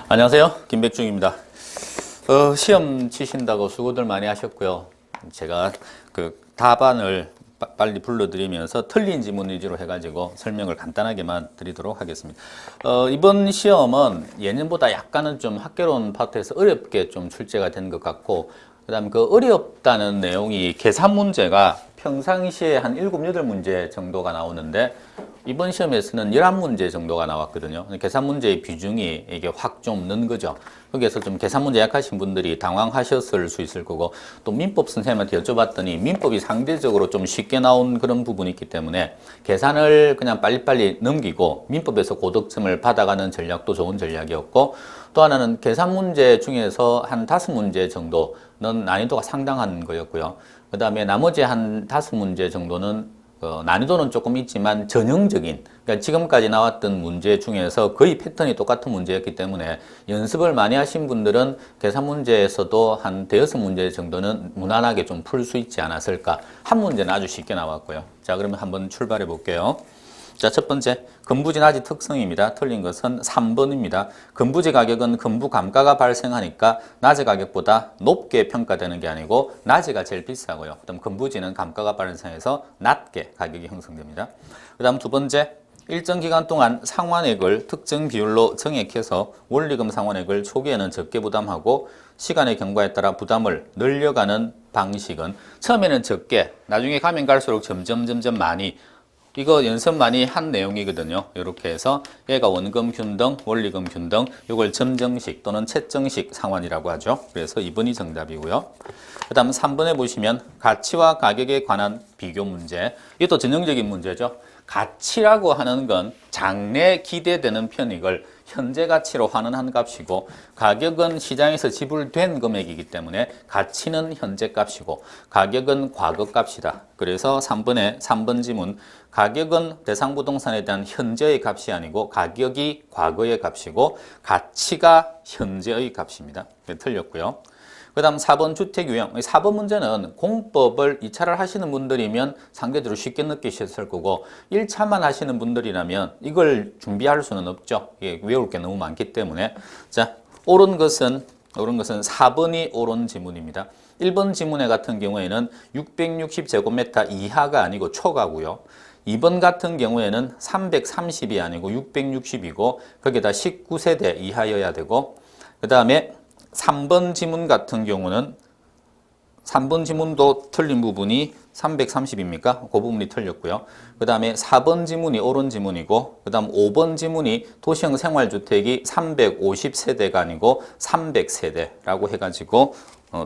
안녕하세요. 김백중입니다. 시험 치신다고 수고들 많이 하셨고요. 제가 그 답안을 빨리 불러드리면서 틀린 지문 위주로 해가지고 설명을 간단하게만 드리도록 하겠습니다. 이번 시험은 예년보다 약간은 좀 학개론 파트에서 어렵게 좀 출제가 된 것 같고, 그 다음에 그 어렵다는 내용이 계산 문제가 평상시에 한 7, 8문제 정도가 나오는데 이번 시험에서는 11문제 정도가 나왔거든요. 계산 문제의 비중이 이게 확 좀 는 거죠. 거기에서 좀 계산 문제 약하신 분들이 당황하셨을 수 있을 거고, 또 민법 선생님한테 여쭤봤더니 민법이 상대적으로 좀 쉽게 나온 그런 부분이 있기 때문에 계산을 그냥 빨리빨리 넘기고 민법에서 고득점을 받아가는 전략도 좋은 전략이었고, 또 하나는 계산 문제 중에서 한 5문제 정도는 난이도가 상당한 거였고요. 그 다음에 나머지 한 5문제 정도는 난이도는 조금 있지만 전형적인, 그러니까 지금까지 나왔던 문제 중에서 거의 패턴이 똑같은 문제였기 때문에 연습을 많이 하신 분들은 계산 문제에서도 한 대여섯 문제 정도는 무난하게 좀 풀 수 있지 않았을까. 한 문제는 아주 쉽게 나왔고요. 자, 그러면 한번 출발해 볼게요. 자, 첫 번째, 금부지 낮이 특성입니다. 틀린 것은 3번입니다. 금부지 가격은 금부 감가가 발생하니까 낮의 가격보다 높게 평가되는 게 아니고 낮이가 제일 비싸고요. 그다음 금부지는 감가가 발생해서 낮게 가격이 형성됩니다. 그다음 두 번째, 일정 기간 동안 상환액을 특정 비율로 정액해서 원리금 상환액을 초기에는 적게 부담하고 시간의 경과에 따라 부담을 늘려가는 방식은 처음에는 적게, 나중에 가면 갈수록 점점 많이, 이거 연습 많이 한 내용이거든요. 이렇게 해서 얘가 원금 균등, 원리금 균등, 이걸 점정식 또는 채정식 상환이라고 하죠. 그래서 2번이 정답이고요. 그 다음 3번에 보시면 가치와 가격에 관한 비교 문제. 이것도 전형적인 문제죠. 가치라고 하는 건 장래 기대되는 편익을 현재 가치로 환원한 값이고, 가격은 시장에서 지불된 금액이기 때문에 가치는 현재 값이고 가격은 과거 값이다. 그래서 3번 지문, 가격은 대상 부동산에 대한 현재의 값이 아니고 가격이 과거의 값이고 가치가 현재의 값입니다. 네, 틀렸고요. 그 다음 4번 주택 유형. 4번 문제는 공법을 2차를 하시는 분들이면 상대적으로 쉽게 느끼셨을 거고 1차만 하시는 분들이라면 이걸 준비할 수는 없죠. 이게 외울 게 너무 많기 때문에. 자, 옳은 것은 4번이 옳은 지문입니다. 1번 지문에 같은 경우에는 660제곱미터 이하가 아니고 초과고요. 2번 같은 경우에는 330이 아니고 660이고 거기에다 19세대 이하여야 되고, 그 다음에 3번 지문 같은 경우는 3번 지문도 틀린 부분이 330입니까? 그 부분이 틀렸고요. 그 다음에 4번 지문이 옳은 지문이고, 그 다음 5번 지문이 도시형 생활주택이 350세대가 아니고 300세대라고 해가지고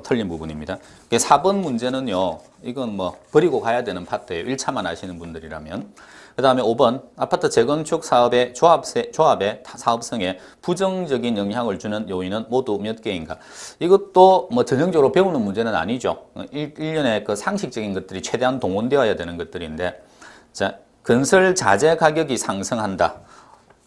틀린 부분입니다. 4번 문제는요, 이건 뭐 버리고 가야 되는 파트예요. 1차만 하시는 분들이라면. 그 다음에 5번, 아파트 재건축 사업의 조합의 사업성에 부정적인 영향을 주는 요인은 모두 몇 개인가? 이것도 뭐 전형적으로 배우는 문제는 아니죠. 1년에 그 상식적인 것들이 최대한 동원되어야 되는 것들인데, 자, 건설 자재 가격이 상승한다.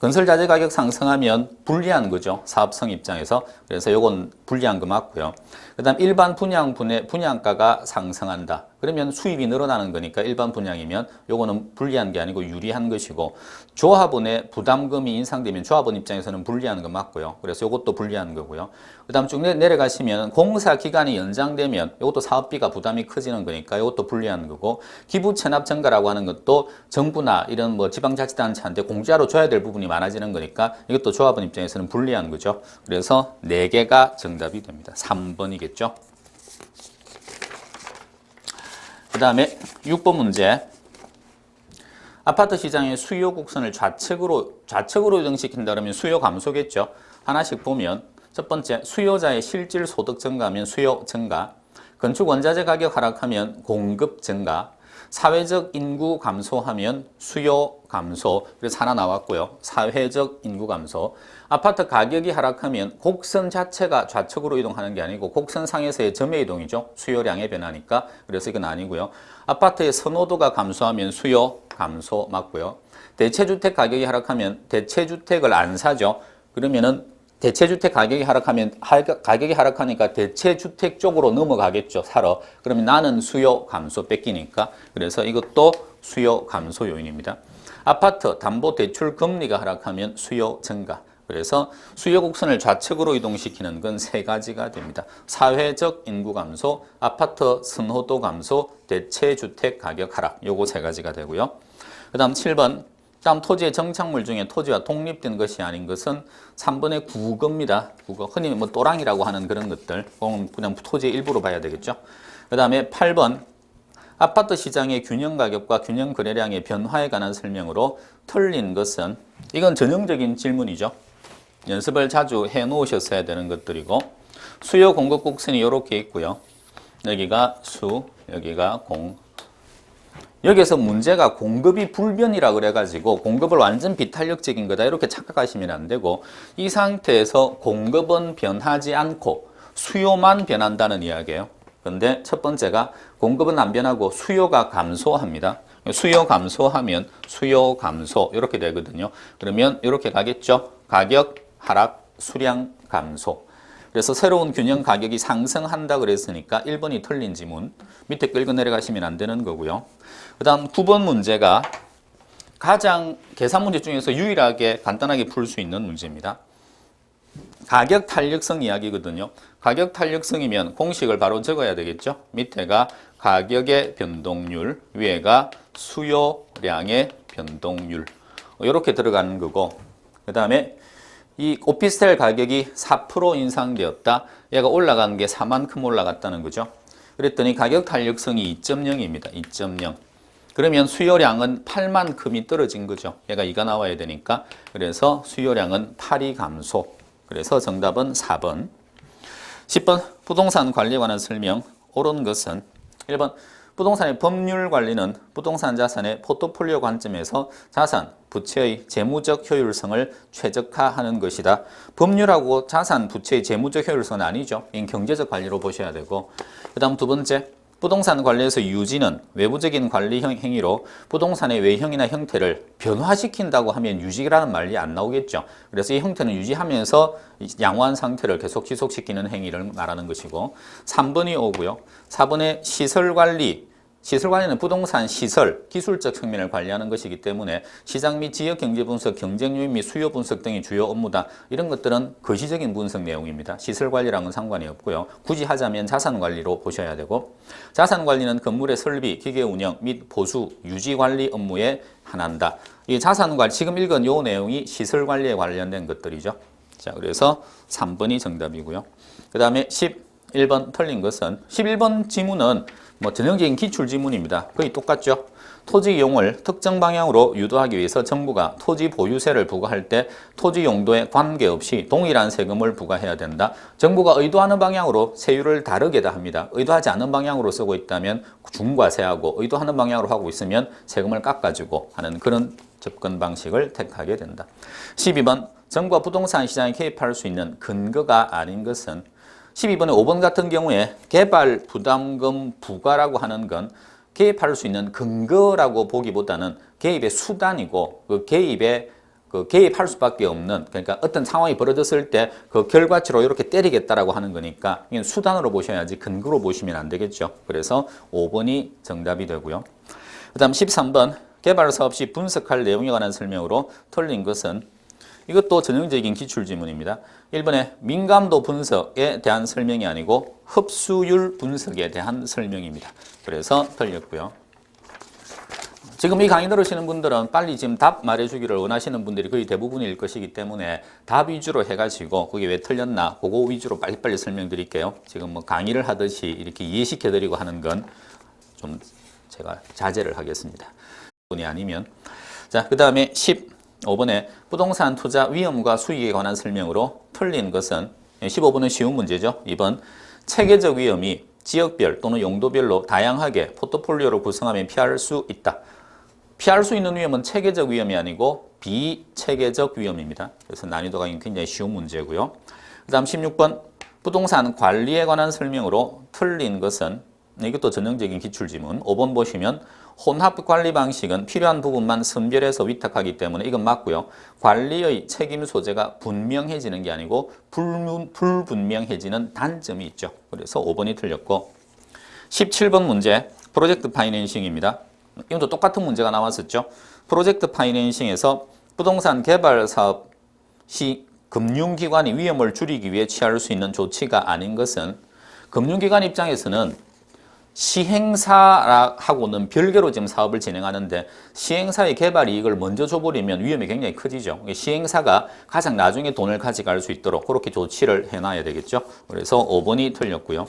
건설 자재 가격 상승하면 불리한 거죠. 사업성 입장에서. 그래서 요건 불리한 거 맞고요. 그 다음 일반 분양분의 분양가가 상승한다. 그러면 수입이 늘어나는 거니까 일반 분양이면 요거는 불리한 게 아니고 유리한 것이고, 조합원의 부담금이 인상되면 조합원 입장에서는 불리한 거 맞고요. 그래서 요것도 불리한 거고요. 그 다음 쭉 내려가시면 공사 기간이 연장되면 요것도 사업비가 부담이 커지는 거니까 요것도 불리한 거고, 기부 체납 증가라고 하는 것도 정부나 이런 뭐 지방자치단체한테 공짜로 줘야 될 부분이 많아지는 거니까 이것도 조합원 입장에서는 불리한 거죠. 그래서 4개가 정답이 됩니다. 3번이겠죠. 그 다음에 6번 문제. 아파트 시장의 수요 곡선을 좌측으로 이동시킨다 그러면 수요 감소겠죠. 하나씩 보면 첫 번째, 수요자의 실질 소득 증가하면 수요 증가, 건축 원자재 가격 하락하면 공급 증가, 사회적 인구 감소하면 수요 감소. 그래서 하나 나왔고요. 사회적 인구 감소. 아파트 가격이 하락하면 곡선 자체가 좌측으로 이동하는 게 아니고 곡선 상에서의 점의 이동이죠. 수요량의 변화니까. 그래서 이건 아니고요. 아파트의 선호도가 감소하면 수요 감소 맞고요. 대체주택 가격이 하락하면 대체주택을 안 사죠. 그러면은 대체주택 가격이 하락하니까 대체주택 쪽으로 넘어가겠죠. 사러. 그러면 나는 수요 감소 뺏기니까. 그래서 이것도 수요 감소 요인입니다. 아파트 담보대출 금리가 하락하면 수요 증가. 그래서 수요 곡선을 좌측으로 이동시키는 건 세 가지가 됩니다. 사회적 인구 감소, 아파트 선호도 감소, 대체 주택 가격 하락. 요거 세 가지가 되고요. 그다음 7번. 다음 토지의 정착물 중에 토지와 독립된 것이 아닌 것은 3번의 국어입니다. 국어. 흔히 뭐 또랑이라고 하는 그런 것들. 그냥 토지의 일부로 봐야 되겠죠. 그다음에 8번. 아파트 시장의 균형 가격과 균형 거래량의 변화에 관한 설명으로 틀린 것은, 이건 전형적인 질문이죠. 연습을 자주 해 놓으셨어야 되는 것들이고, 수요 공급 곡선이 이렇게 있고요. 여기가 수, 여기가 공. 여기서 문제가 공급이 불변이라 그래가지고 공급을 완전 비탄력적인 거다 이렇게 착각하시면 안 되고, 이 상태에서 공급은 변하지 않고 수요만 변한다는 이야기예요. 근데 첫 번째가 공급은 안 변하고 수요가 감소합니다. 수요 감소하면 수요 감소 이렇게 되거든요. 그러면 이렇게 가겠죠. 가격 하락, 수량 감소. 그래서 새로운 균형 가격이 상승한다 그랬으니까 1번이 틀린 지문. 밑에 끌고 내려가시면 안 되는 거고요. 그 다음 9번 문제가 가장 계산 문제 중에서 유일하게 간단하게 풀 수 있는 문제입니다. 가격 탄력성 이야기거든요. 가격 탄력성이면 공식을 바로 적어야 되겠죠. 밑에가 가격의 변동률, 위에가 수요량의 변동률. 이렇게 들어가는 거고, 그 다음에 이 오피스텔 가격이 4% 인상되었다. 얘가 올라간 게 4만큼 올라갔다는 거죠. 그랬더니 가격 탄력성이 2.0입니다. 2.0. 그러면 수요량은 8만큼이 떨어진 거죠. 얘가 2가 나와야 되니까. 그래서 수요량은 8이 감소. 그래서 정답은 4번. 10번 부동산 관리에 관한 설명. 옳은 것은 1번 부동산의 법률 관리는 부동산 자산의 포트폴리오 관점에서 자산, 부채의 재무적 효율성을 최적화하는 것이다. 법률하고 자산, 부채의 재무적 효율성은 아니죠. 이건 경제적 관리로 보셔야 되고, 그 다음 두 번째, 부동산 관리에서 유지는 외부적인 관리 행위로 부동산의 외형이나 형태를 변화시킨다고 하면 유지라는 말이 안 나오겠죠. 그래서 이 형태는 유지하면서 양호한 상태를 계속 지속시키는 행위를 말하는 것이고, 3번이 오고요. 4번의 시설관리. 시설관리는 부동산 시설, 기술적 측면을 관리하는 것이기 때문에 시장 및 지역 경제 분석, 경쟁 요인 및 수요 분석 등이 주요 업무다. 이런 것들은 거시적인 분석 내용입니다. 시설 관리랑은 상관이 없고요. 굳이 하자면 자산 관리로 보셔야 되고, 자산 관리는 건물의 설비, 기계 운영 및 보수, 유지 관리 업무에 한한다. 이 자산 관리, 지금 읽은 요 내용이 시설 관리에 관련된 것들이죠. 자, 그래서 3번이 정답이고요. 그 다음에 11번 틀린 것은, 11번 지문은 뭐 전형적인 기출 지문입니다. 거의 똑같죠. 토지 이용을 특정 방향으로 유도하기 위해서 정부가 토지 보유세를 부과할 때 토지 용도에 관계없이 동일한 세금을 부과해야 된다. 정부가 의도하는 방향으로 세율을 다르게 다 합니다. 의도하지 않은 방향으로 쓰고 있다면 중과세하고, 의도하는 방향으로 하고 있으면 세금을 깎아주고 하는 그런 접근 방식을 택하게 된다. 12번 정부가 부동산 시장에 개입할 수 있는 근거가 아닌 것은, 12번에 5번 같은 경우에 개발 부담금 부과라고 하는 건 개입할 수 있는 근거라고 보기보다는 개입의 수단이고, 개입할 수밖에 없는, 그러니까 어떤 상황이 벌어졌을 때 그 결과치로 이렇게 때리겠다라고 하는 거니까 이건 수단으로 보셔야지 근거로 보시면 안 되겠죠. 그래서 5번이 정답이 되고요. 그 다음 13번 개발 사업 시 분석할 내용에 관한 설명으로 틀린 것은, 이것도 전형적인 기출지문입니다. 1번에 민감도 분석에 대한 설명이 아니고 흡수율 분석에 대한 설명입니다. 그래서 틀렸고요. 지금 이 강의 들으시는 분들은 빨리 지금 답 말해주기를 원하시는 분들이 거의 대부분일 것이기 때문에 답 위주로 해가지고 그게 왜 틀렸나 그거 위주로 빨리빨리 설명드릴게요. 지금 뭐 강의를 하듯이 이렇게 이해시켜드리고 하는 건 좀 제가 자제를 하겠습니다. 분이 아니면. 자, 그 다음에 15번에 부동산 투자 위험과 수익에 관한 설명으로 틀린 것은, 15번은 쉬운 문제죠. 2번 체계적 위험이 지역별 또는 용도별로 다양하게 포트폴리오를 구성하면 피할 수 있다. 피할 수 있는 위험은 체계적 위험이 아니고 비체계적 위험입니다. 그래서 난이도가 굉장히 쉬운 문제고요. 그 다음 16번 부동산 관리에 관한 설명으로 틀린 것은, 이것도 전형적인 기출지문. 5번 보시면 혼합 관리 방식은 필요한 부분만 선별해서 위탁하기 때문에 이건 맞고요. 관리의 책임 소재가 분명해지는 게 아니고 불분명해지는 단점이 있죠. 그래서 5번이 틀렸고, 17번 문제 프로젝트 파이낸싱입니다. 이것도 똑같은 문제가 나왔었죠. 프로젝트 파이낸싱에서 부동산 개발 사업 시 금융기관이 위험을 줄이기 위해 취할 수 있는 조치가 아닌 것은 금융기관 입장에서는 시행사하고는 별개로 지금 사업을 진행하는데 시행사의 개발 이익을 먼저 줘버리면 위험이 굉장히 커지죠. 시행사가 가장 나중에 돈을 가져갈 수 있도록 그렇게 조치를 해놔야 되겠죠. 그래서 5번이 틀렸고요.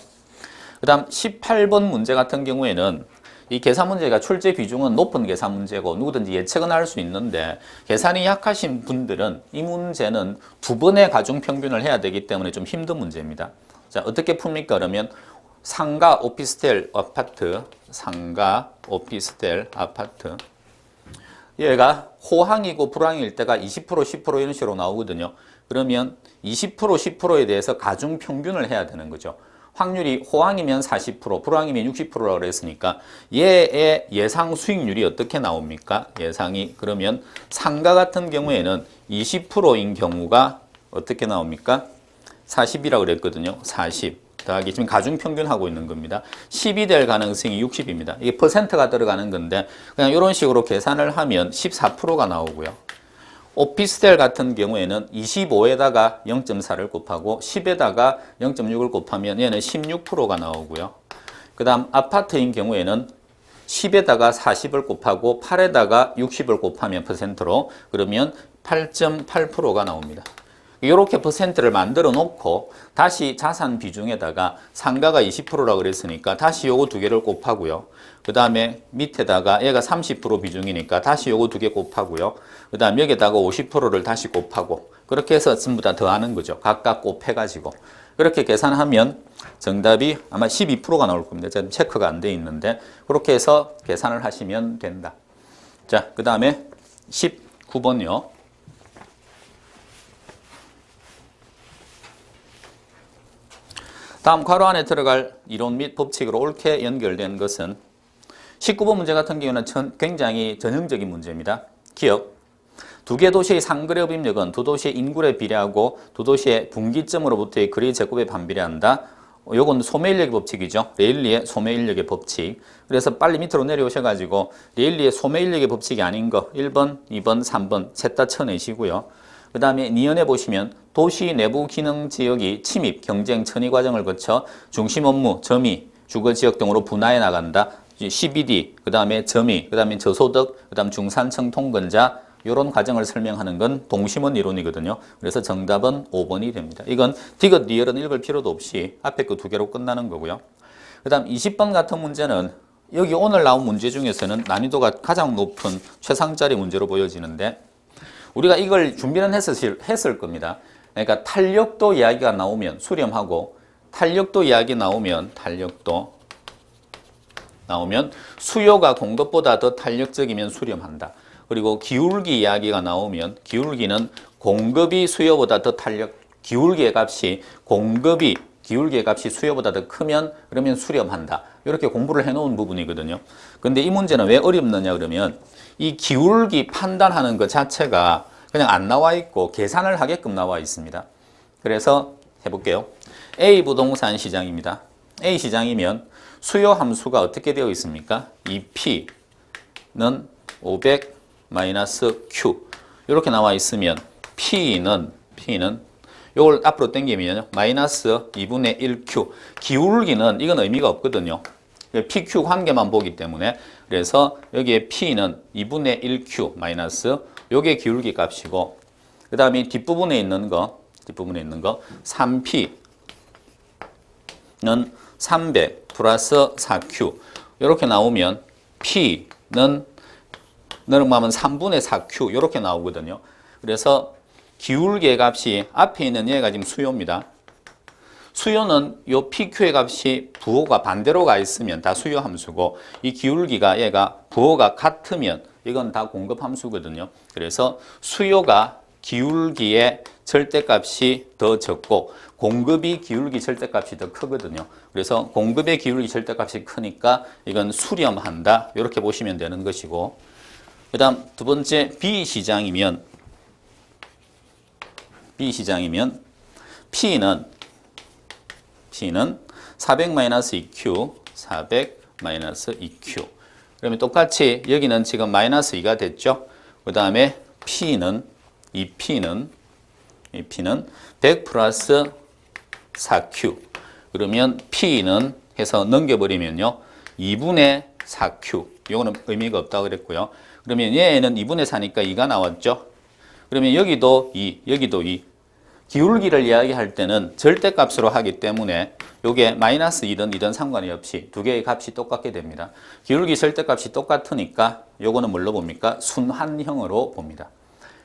그 다음 18번 문제 같은 경우에는 이 계산 문제가 출제 비중은 높은 계산 문제고 누구든지 예측은 할 수 있는데 계산이 약하신 분들은 이 문제는 2번의 가중평균을 해야 되기 때문에 좀 힘든 문제입니다. 자, 어떻게 풉니까? 그러면 상가 오피스텔 아파트, 상가 오피스텔 아파트. 얘가 호황이고 불황일 때가 20%, 10% 이런 식으로 나오거든요. 그러면 20%, 10%에 대해서 가중 평균을 해야 되는 거죠. 확률이 호황이면 40%, 불황이면 60%라고 그랬으니까 얘의 예상 수익률이 어떻게 나옵니까? 예상이 그러면 상가 같은 경우에는 20%인 경우가 어떻게 나옵니까? 40이라고 그랬거든요. 40. 더하기 지금 가중평균하고 있는 겁니다. 10이 될 가능성이 60입니다. 이게 퍼센트가 들어가는 건데 그냥 이런 식으로 계산을 하면 14%가 나오고요. 오피스텔 같은 경우에는 25에다가 0.4를 곱하고 10에다가 0.6을 곱하면 얘는 16%가 나오고요. 그 다음 아파트인 경우에는 10에다가 40을 곱하고 8에다가 60을 곱하면 퍼센트로 그러면 8.8%가 나옵니다. 이렇게 퍼센트를 만들어 놓고 다시 자산 비중에다가 상가가 20%라고 그랬으니까 다시 요거 두 개를 곱하고요. 그 다음에 밑에다가 얘가 30% 비중이니까 다시 요거 두 개 곱하고요. 그 다음 여기다가 50%를 다시 곱하고 그렇게 해서 전부 다 더하는 거죠. 각각 곱해가지고. 그렇게 계산하면 정답이 아마 12%가 나올 겁니다. 지금 체크가 안 돼 있는데 그렇게 해서 계산을 하시면 된다. 자, 그 다음에 19번이요. 다음 괄호 안에 들어갈 이론 및 법칙으로 옳게 연결된 것은 19번 문제 같은 경우는 굉장히 전형적인 문제입니다. 기억. 두 개 도시의 상거래 협입력은 두 도시의 인구에 비례하고 두 도시의 분기점으로부터의 거리 제곱에 반비례한다. 요건 소매인력의 법칙이죠. 레일리의 소매인력의 법칙. 그래서 빨리 밑으로 내려오셔가지고 레일리의 소매인력의 법칙이 아닌 거 1번, 2번, 3번 셋 다 쳐내시고요. 그 다음에 니은에 보시면 도시 내부 기능 지역이 침입, 경쟁, 천위 과정을 거쳐 중심 업무, 점이, 주거 지역 등으로 분화해 나간다. CBD, 그 다음에 점이, 그 다음에 저소득, 그 다음 중산층 통근자 이런 과정을 설명하는 건 동심원 이론이거든요. 그래서 정답은 5번이 됩니다. 이건 디귿, 리얼은 읽을 필요도 없이 앞에 그 두 개로 끝나는 거고요. 그 다음 20번 같은 문제는 여기 오늘 나온 문제 중에서는 난이도가 가장 높은 최상짜리 문제로 보여지는데 우리가 이걸 준비는 했을 겁니다. 그러니까 탄력도 이야기가 나오면 수렴하고 탄력도 이야기 나오면 수요가 공급보다 더 탄력적이면 수렴한다. 그리고 기울기 이야기가 나오면 기울기는 공급이 수요보다 더 기울기의 값이 기울기의 값이 수요보다 더 크면 그러면 수렴한다. 이렇게 공부를 해놓은 부분이거든요. 근데 이 문제는 왜 어렵느냐 그러면 이 기울기 판단하는 것 자체가 그냥 안 나와 있고 계산을 하게끔 나와 있습니다. 그래서 해볼게요. A 부동산 시장입니다. A 시장이면 수요 함수가 어떻게 되어 있습니까? 이 P는 500 마이너스 Q 이렇게 나와 있으면 P는 이걸 앞으로 당기면 마이너스 2분의 1Q 기울기는 이건 의미가 없거든요. PQ 관계만 보기 때문에 그래서 여기에 P는 2분의 1Q 마이너스 요게 기울기 값이고 그 다음에 뒷부분에 있는 거 3P는 300 플러스 4Q 이렇게 나오면 P는 넘어가면 3분의 4Q 이렇게 나오거든요. 그래서 기울기의 값이 앞에 있는 얘가 지금 수요입니다. 수요는 요 PQ의 값이 부호가 반대로 가 있으면 다 수요 함수고 이 기울기가 얘가 부호가 같으면 이건 다 공급 함수거든요. 그래서 수요가 기울기의 절대값이 더 적고 공급이 기울기 절대값이 더 크거든요. 그래서 공급의 기울기 절대값이 크니까 이건 수렴한다. 이렇게 보시면 되는 것이고 그 다음 두 번째 B시장이면 P는 400-2Q 400-2Q 그러면 똑같이 여기는 지금 마이너스 2가 됐죠. 그 다음에 P는 이 P는 이 P는 100 플러스 4Q. 그러면 P는 해서 넘겨버리면요. 2분의 4Q. 이거는 의미가 없다고 그랬고요. 그러면 얘는 2분의 4니까 2가 나왔죠. 그러면 여기도 2, 여기도 2. 기울기를 이야기할 때는 절대값으로 하기 때문에 이게 마이너스 2든 2든 상관이 없이 두 개의 값이 똑같게 됩니다. 기울기 절대값이 똑같으니까 요거는 뭘로 봅니까? 순환형으로 봅니다.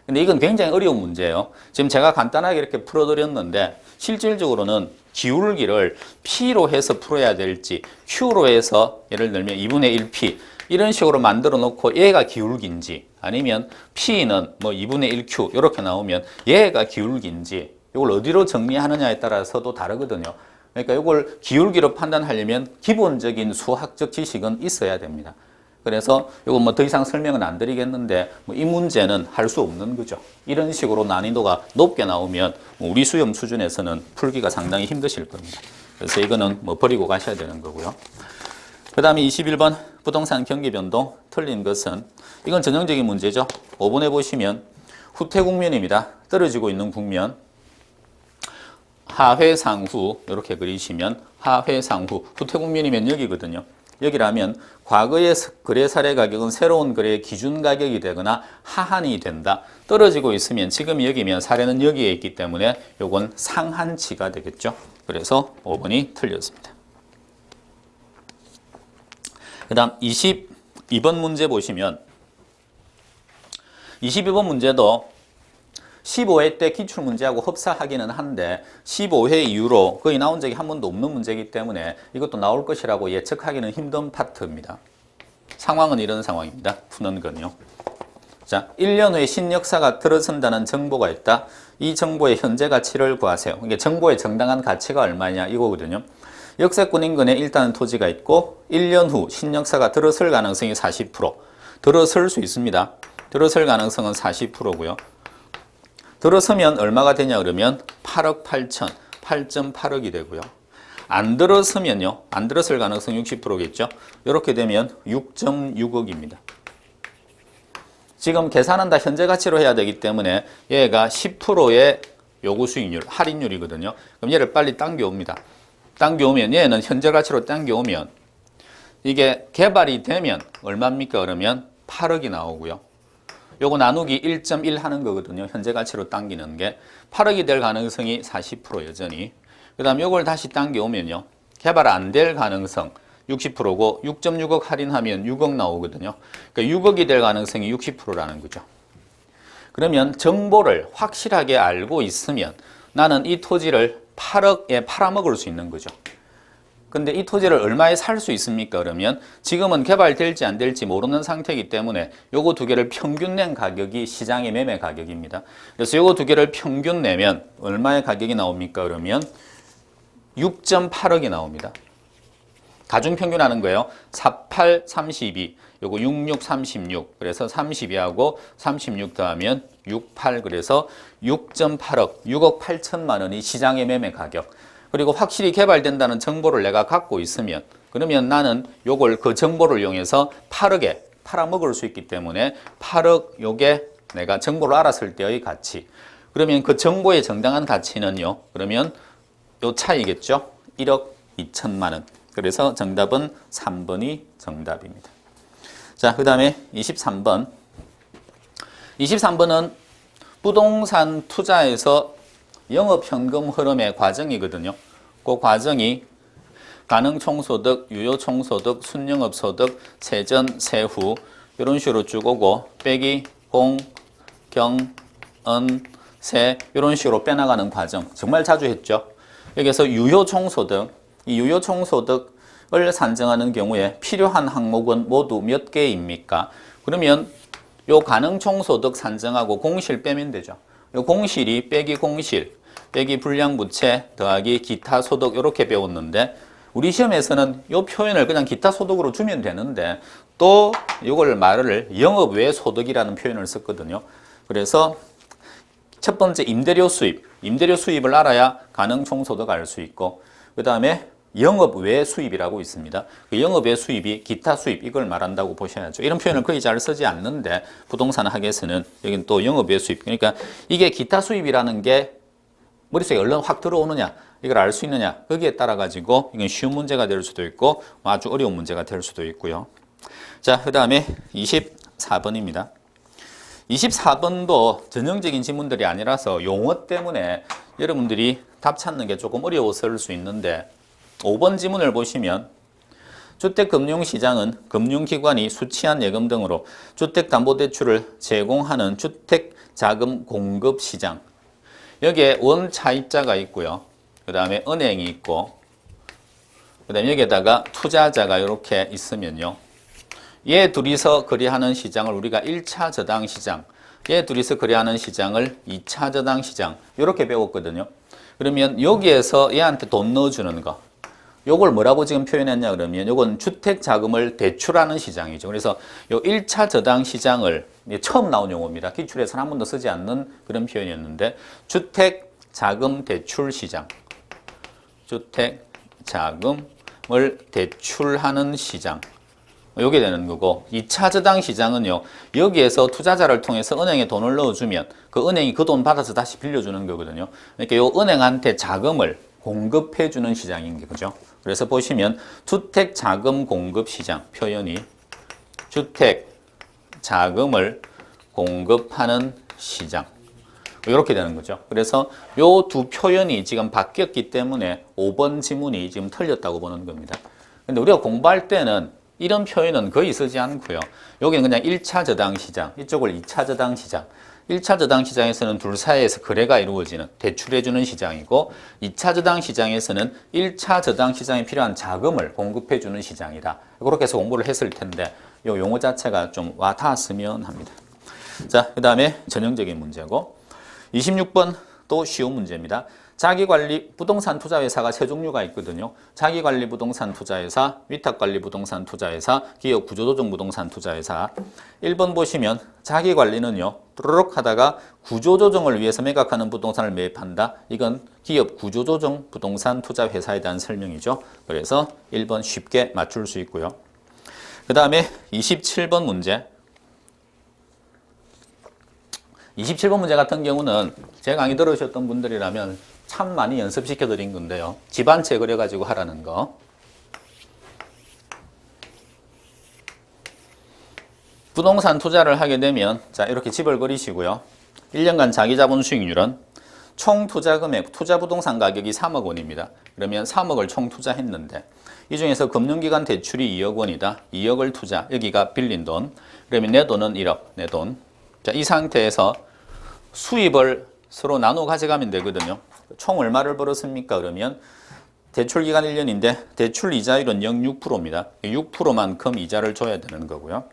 근데 이건 굉장히 어려운 문제예요. 지금 제가 간단하게 이렇게 풀어드렸는데 실질적으로는 기울기를 P로 해서 풀어야 될지 Q로 해서 예를 들면 2분의 1P 이런 식으로 만들어 놓고 얘가 기울기인지 아니면 P는 뭐 2분의 1Q 이렇게 나오면 얘가 기울기인지 이걸 어디로 정리하느냐에 따라서도 다르거든요. 그러니까 이걸 기울기로 판단하려면 기본적인 수학적 지식은 있어야 됩니다. 그래서 이거 뭐 더 이상 설명은 안 드리겠는데 뭐 이 문제는 할 수 없는 거죠. 이런 식으로 난이도가 높게 나오면 우리 수험 수준에서는 풀기가 상당히 힘드실 겁니다. 그래서 이거는 뭐 버리고 가셔야 되는 거고요. 그 다음에 21번 부동산 경기 변동 틀린 것은 이건 전형적인 문제죠. 5번에 보시면 후퇴 국면입니다. 떨어지고 있는 국면 하회상후 이렇게 그리시면 하회상후 후퇴 국면이면 여기거든요. 여기라면 과거의 거래 사례 가격은 새로운 거래의 기준 가격이 되거나 하한이 된다. 떨어지고 있으면 지금 여기면 사례는 여기에 있기 때문에 요건 상한치가 되겠죠. 그래서 5번이 틀렸습니다. 그 다음 22번 문제 보시면 22번 문제도 15회 때 기출문제하고 흡사하기는 한데 15회 이후로 거의 나온 적이 한 번도 없는 문제이기 때문에 이것도 나올 것이라고 예측하기는 힘든 파트입니다. 상황은 이런 상황입니다. 푸는 건요. 자, 1년 후에 신역사가 들어선다는 정보가 있다. 이 정보의 현재 가치를 구하세요. 이게 정보의 정당한 가치가 얼마냐 이거거든요. 역세권 인근에 일단은 토지가 있고 1년 후 신역사가 들어설 가능성이 40%. 들어설 수 있습니다. 들어설 가능성은 40%고요. 들어서면 얼마가 되냐 그러면 8억 8천, 8.8억이 되고요. 안 들어서면요. 안 들어설 가능성 60%겠죠. 이렇게 되면 6.6억입니다. 지금 계산은 다 현재 가치로 해야 되기 때문에 얘가 10%의 요구 수익률, 할인율이거든요. 그럼 얘를 빨리 당겨옵니다. 당겨오면 얘는 현재 가치로 당겨오면 이게 개발이 되면 얼마입니까? 그러면 8억이 나오고요. 요거 나누기 1.1 하는 거거든요. 현재 가치로 당기는 게 8억이 될 가능성이 40% 여전히. 그 다음 요걸 다시 당겨오면요. 개발 안 될 가능성 60%고 6.6억 할인하면 6억 나오거든요. 그러니까 6억이 될 가능성이 60%라는 거죠. 그러면 정보를 확실하게 알고 있으면 나는 이 토지를 8억에 팔아먹을 수 있는 거죠. 근데 이 토지를 얼마에 살 수 있습니까? 그러면 지금은 개발될지 안 될지 모르는 상태이기 때문에 요거 두 개를 평균 낸 가격이 시장의 매매 가격입니다. 그래서 요거 두 개를 평균 내면 얼마의 가격이 나옵니까? 그러면 6.8억이 나옵니다. 가중평균 하는 거예요. 48, 32, 요거 66, 36. 그래서 32하고 36 더하면 68. 그래서 6.8억, 6억 8천만 원이 시장의 매매 가격. 그리고 확실히 개발된다는 정보를 내가 갖고 있으면 그러면 나는 요걸 그 정보를 이용해서 8억에 팔아먹을 수 있기 때문에 8억 요게 내가 정보를 알았을 때의 가치. 그러면 그 정보의 정당한 가치는요. 그러면 요 차이겠죠. 1억 2천만 원. 그래서 정답은 3번이 정답입니다. 자, 그 다음에 23번. 23번은 부동산 투자에서 영업현금 흐름의 과정이거든요. 그 과정이 가능총소득, 유효총소득, 순영업소득, 세전, 세후 이런 식으로 쭉 오고 빼기 공, 경, 은, 세 이런 식으로 빼나가는 과정 정말 자주 했죠. 여기서 유효총소득, 이 유효총소득을 산정하는 경우에 필요한 항목은 모두 몇 개입니까? 그러면 요 가능총소득 산정하고 공실 빼면 되죠. 요 공실이 빼기 공실 빼기 불량부채 더하기 기타 소득 이렇게 배웠는데 우리 시험에서는 이 표현을 그냥 기타 소득으로 주면 되는데 또 이걸 말을 영업 외 소득이라는 표현을 썼거든요. 그래서 첫 번째 임대료 수입을 알아야 가능 총소득 알 수 있고 그 다음에 영업 외 수입이라고 있습니다. 그 영업 외 수입이 기타 수입 이걸 말한다고 보셔야죠. 이런 표현을 거의 잘 쓰지 않는데 부동산 학에서는 여기는 또 영업 외 수입 그러니까 이게 기타 수입이라는 게 머릿속에 얼른 확 들어오느냐, 이걸 알 수 있느냐, 거기에 따라 가지고 이건 쉬운 문제가 될 수도 있고 아주 어려운 문제가 될 수도 있고요. 자, 그 다음에 24번입니다. 24번도 전형적인 지문들이 아니라서 용어 때문에 여러분들이 답 찾는 게 조금 어려웠을 수 있는데 5번 지문을 보시면 주택금융시장은 금융기관이 수취한 예금 등으로 주택담보대출을 제공하는 주택자금 공급시장. 여기에 원차입자가 있고요. 그 다음에 은행이 있고 그 다음에 여기에다가 투자자가 이렇게 있으면요. 얘 둘이서 거래하는 시장을 우리가 1차 저당 시장, 얘 둘이서 거래하는 시장을 2차 저당 시장 이렇게 배웠거든요. 그러면 여기에서 얘한테 돈 넣어주는 거, 요걸 뭐라고 지금 표현했냐 그러면 요건 주택 자금을 대출하는 시장이죠. 그래서 요 1차 저당 시장을 처음 나온 용어입니다. 기출에서는 한 번도 쓰지 않는 그런 표현이었는데 주택 자금 대출 시장, 주택 자금을 대출하는 시장. 요게 되는 거고 2차 저당 시장은요. 여기에서 투자자를 통해서 은행에 돈을 넣어주면 그 은행이 그 돈 받아서 다시 빌려주는 거거든요. 그러니까 요 은행한테 자금을 공급해주는 시장인 거죠. 그래서 보시면 주택 자금 공급 시장 표현이 주택 자금을 공급하는 시장 이렇게 되는 거죠. 그래서 요 두 표현이 지금 바뀌었기 때문에 5번 지문이 지금 틀렸다고 보는 겁니다. 근데 우리가 공부할 때는 이런 표현은 거의 쓰지 않고요. 여기는 그냥 1차 저당 시장, 이쪽을 2차 저당 시장. 1차 저당 시장에서는 둘 사이에서 거래가 이루어지는 대출해주는 시장이고 2차 저당 시장에서는 1차 저당 시장에 필요한 자금을 공급해주는 시장이다. 그렇게 해서 공부를 했을 텐데 이 용어 자체가 좀 와닿았으면 합니다. 자, 그 다음에 전형적인 문제고 26번 또 쉬운 문제입니다. 자기관리 부동산 투자회사가 세 종류가 있거든요. 자기관리 부동산 투자회사, 위탁관리 부동산 투자회사, 기업 구조조정 부동산 투자회사. 1번 보시면 자기관리는요. 뚜루룩 하다가 구조조정을 위해서 매각하는 부동산을 매입한다. 이건 기업 구조조정 부동산 투자회사에 대한 설명이죠. 그래서 1번 쉽게 맞출 수 있고요. 그 다음에 27번 문제. 27번 문제 같은 경우는 제 강의 들으셨던 분들이라면 참 많이 연습시켜 드린 건데요. 집 한 채 그려가지고 하라는 거. 부동산 투자를 하게 되면 자 이렇게 집을 그리시고요. 1년간 자기자본 수익률은 총 투자 금액, 투자 부동산 가격이 3억 원입니다. 그러면 3억을 총 투자했는데 이 중에서 금융기관 대출이 2억 원이다. 2억을 투자, 여기가 빌린 돈. 그러면 내 돈은 1억, 내 돈. 자, 이 상태에서 수입을 서로 나눠 가져가면 되거든요. 총 얼마를 벌었습니까? 그러면 대출기간 1년인데 대출 이자율은 0.6%입니다. 6%만큼 이자를 줘야 되는 거고요.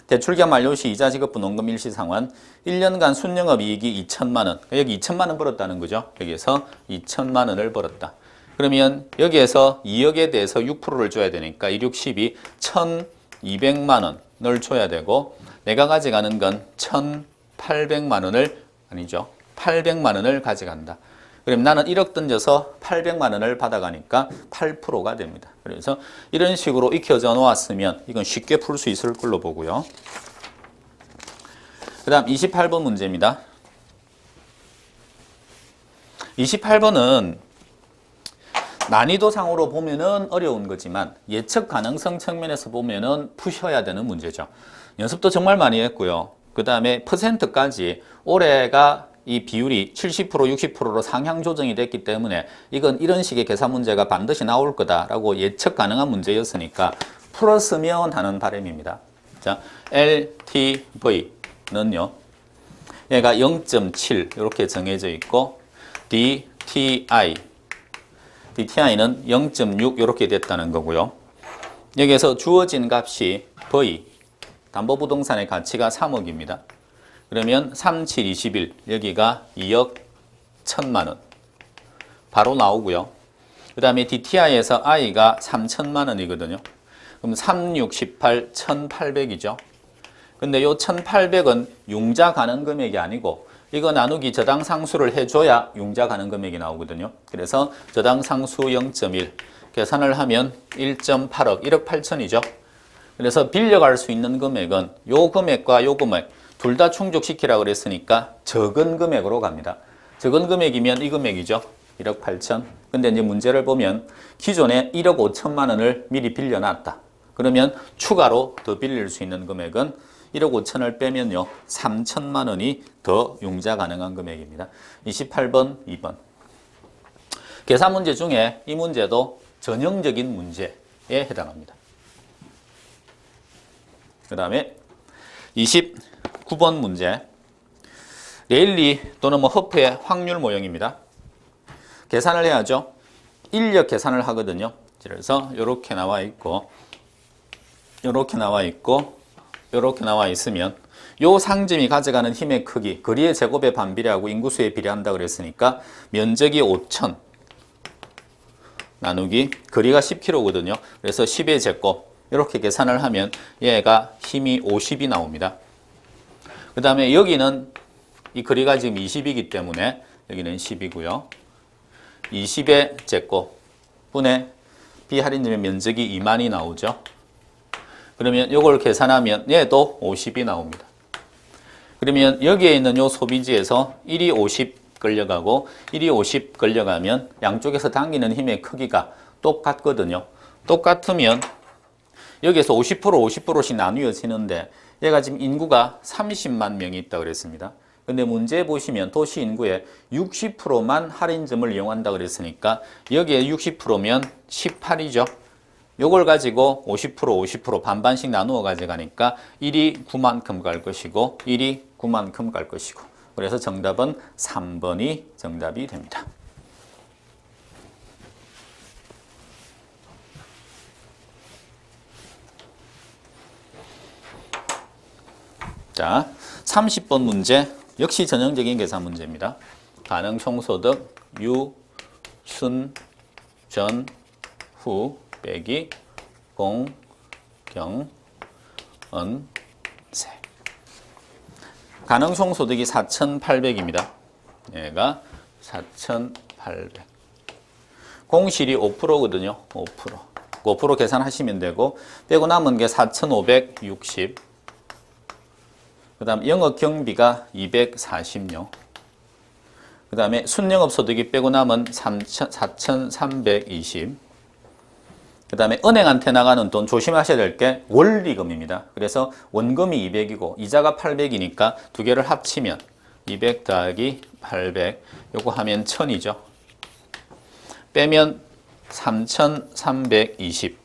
대출기간 만료 시 이자 지급 분원금 일시상환 1년간 순영업 이익이 2천만 원. 여기 2천만 원 벌었다는 거죠. 여기에서 2천만 원을 벌었다. 그러면 여기에서 2억에 대해서 6%를 줘야 되니까 2, 6, 12, 1,200만 원을 줘야 되고 내가 가져가는 건 1,800만 원을 아니죠. 800만 원을 가져간다. 그럼 나는 1억 던져서 800만 원을 받아가니까 8%가 됩니다. 그래서 이런 식으로 익혀져 놓았으면 이건 쉽게 풀 수 있을 걸로 보고요. 그 다음 28번 문제입니다. 28번은 난이도상으로 보면은 어려운 거지만 예측 가능성 측면에서 보면은 푸셔야 되는 문제죠. 연습도 정말 많이 했고요. 그 다음에 퍼센트까지 올해가 이 비율이 70%, 60%로 상향 조정이 됐기 때문에 이건 이런 식의 계산 문제가 반드시 나올 거다라고 예측 가능한 문제였으니까 풀었으면 하는 바람입니다. 자, LTV는요. 얘가 0.7 이렇게 정해져 있고 DTI는 0.6 이렇게 됐다는 거고요. 여기에서 주어진 값이 V, 담보부동산의 가치가 3억입니다. 그러면 3, 7, 21 여기가 2억 1천만 원 바로 나오고요. 그 다음에 DTI에서 I가 3천만 원이거든요. 그럼 3, 6, 18, 1,800이죠. 근데 요 1,800은 융자 가능 금액이 아니고 이거 나누기 저당 상수를 해줘야 융자 가능 금액이 나오거든요. 그래서 저당 상수 0.1 계산을 하면 1.8억, 1억 8천이죠. 그래서 빌려갈 수 있는 금액은 요 금액과 요 금액 둘 다 충족시키라고 그랬으니까 적은 금액으로 갑니다. 적은 금액이면 이 금액이죠. 1억 8천. 근데 이제 문제를 보면 기존에 1억 5천만 원을 미리 빌려놨다. 그러면 추가로 더 빌릴 수 있는 금액은 1억 5천을 빼면요. 3천만 원이 더 융자 가능한 금액입니다. 28번, 2번. 계산 문제 중에 이 문제도 전형적인 문제에 해당합니다. 그 다음에 29번 문제. 레일리 또는 허프의 확률 모형입니다. 계산을 해야죠. 인력 계산을 하거든요. 그래서 이렇게 나와 있고, 이렇게 나와 있고, 이렇게 나와 있으면 요 상점이 가져가는 힘의 크기, 거리의 제곱에 반비례하고 인구수에 비례한다 그랬으니까 면적이 5,000 나누기 거리가 10km거든요. 그래서 10의 제곱 이렇게 계산을 하면 얘가 힘이 50이 나옵니다. 그 다음에 여기는 이 거리가 지금 20이기 때문에 여기는 10이고요. 20의 제곱 분의 비할인점의 면적이 2만이 나오죠. 그러면 이걸 계산하면 얘도 50이 나옵니다. 그러면 여기에 있는 요 소비지에서 1이 50 끌려가고 1이 50 끌려가면 양쪽에서 당기는 힘의 크기가 똑같거든요. 똑같으면 여기에서 50% 50%씩 나누어지는데 얘가 지금 인구가 30만 명이 있다고 그랬습니다. 근데 문제 보시면 도시 인구의 60%만 할인점을 이용한다 그랬으니까 여기에 60%면 18이죠. 요걸 가지고 50% 반반씩 나누어 가져가니까 1이 9만큼 갈 것이고 1이 9만큼 갈 것이고 그래서 정답은 3번이 정답이 됩니다. 자, 30번 문제 역시 전형적인 계산 문제입니다. 가능 총소득 유, 순, 전, 후 빼기 공, 경, 은, 세. 가능 총소득이 4,800입니다. 얘가 4,800. 공실이 5%거든요. 5%. 5% 계산하시면 되고 빼고 남은 게 4,560. 그 다음 영업 경비가 240요. 그 다음에 순영업 소득이 빼고 남은 4,320. 그 다음에 은행한테 나가는 돈 조심하셔야 될 게 원리금입니다. 그래서 원금이 200이고 이자가 800이니까 두 개를 합치면 200 더하기 800 요거 하면 1000이죠. 빼면 3320